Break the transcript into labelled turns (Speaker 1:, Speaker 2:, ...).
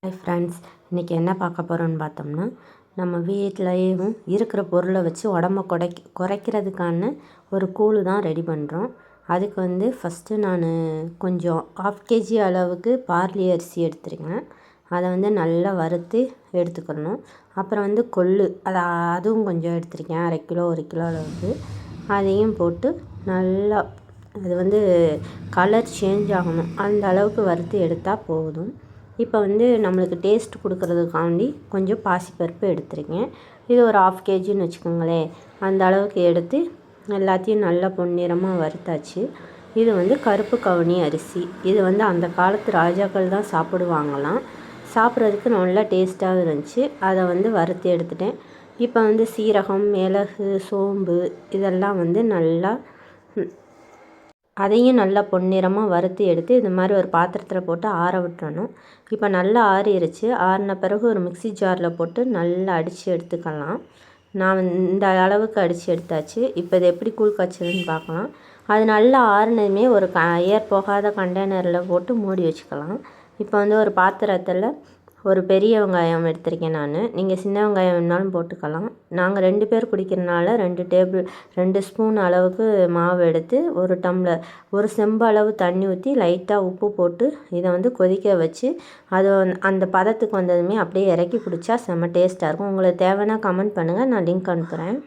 Speaker 1: Hi friends, இன்றைக்கி என்ன பார்க்க போகிறோன்னு பார்த்தோம்னா, நம்ம வீட்டிலையும் இருக்கிற பொருளை வச்சு உடம்ப குறைக்கிறதுக்கான ஒரு கூழு தான் ரெடி பண்ணுறோம். அதுக்கு வந்து ஃபஸ்ட்டு நான் கொஞ்சம் 1/2 kg அளவுக்கு பார்லி அரிசி எடுத்துருக்கேன். அதை வந்து நல்லா வறுத்து எடுத்துக்கணும். அப்புறம் வந்து கொள்ளு அதுவும் கொஞ்சம் எடுத்துருக்கேன், 1/2 கிலோ 1 கிலோ அளவுக்கு. அதையும் போட்டு நல்லா அது வந்து கலர் சேஞ்ச் ஆகணும், அந்த அளவுக்கு வறுத்து எடுத்தால் போதும். இப்போ வந்து நம்மளுக்கு டேஸ்ட் கொடுக்குறதுக்காண்டி கொஞ்சம் பாசிப்பருப்பு எடுத்துருக்கேன். இது ஒரு 1/2 kgன்னு வச்சுக்கோங்களேன். அந்த அளவுக்கு எடுத்து எல்லாத்தையும் நல்லா பொன்னிறமாக வறுத்தாச்சு. இது வந்து கருப்பு கவுனி அரிசி. இது வந்து அந்த காலத்து ராஜாக்கள் தான் சாப்பிடுவாங்களாம். சாப்பிட்றதுக்கு நல்லா டேஸ்ட்டாக இருந்துச்சு. அதை வந்து வறுத்து எடுத்துட்டேன். இப்போ வந்து சீரகம், மிளகு, சோம்பு இதெல்லாம் வந்து அதையும் நல்லா பொன்னிறமாக வறுத்து எடுத்து இது மாதிரி ஒரு பாத்திரத்தில் போட்டு ஆற விட்டுறணும். இப்போ நல்லா ஆறிடுச்சு. ஆறின பிறகு ஒரு மிக்ஸி ஜாரில் போட்டு நல்லா அடித்து எடுத்துக்கலாம். நான் இந்த அளவுக்கு அடித்து எடுத்தாச்சு. இப்போ இது எப்படி கூழ் காய்ச்சதுன்னு பார்க்கலாம். அது நல்லா ஆறினதுமே ஒரு ஏர் போகாத கண்டெய்னரில் போட்டு மூடி வச்சுக்கலாம். இப்போ வந்து ஒரு பாத்திரத்தில் ஒரு பெரிய வெங்காயம் எடுத்திருக்கேன் நான். நீங்கள் சின்ன வெங்காயம் வேணாலும் போட்டுக்கலாம். நாங்கள் 2 பேர் குடிக்கிறனால 2 ஸ்பூன் அளவுக்கு மாவு எடுத்து ஒரு டம்ளர் ஒரு செம்பு அளவு தண்ணி ஊற்றி லைட்டாக உப்பு போட்டு இதை வந்து கொதிக்க வச்சு அது அந்த பதத்துக்கு வந்ததுமே அப்படியே இறக்கி பிடிச்சா செம்ம டேஸ்ட்டாக இருக்கும். உங்களுக்கு தேவைன்னா கமெண்ட் பண்ணுங்கள், நான் லிங்க் அனுப்புகிறேன்.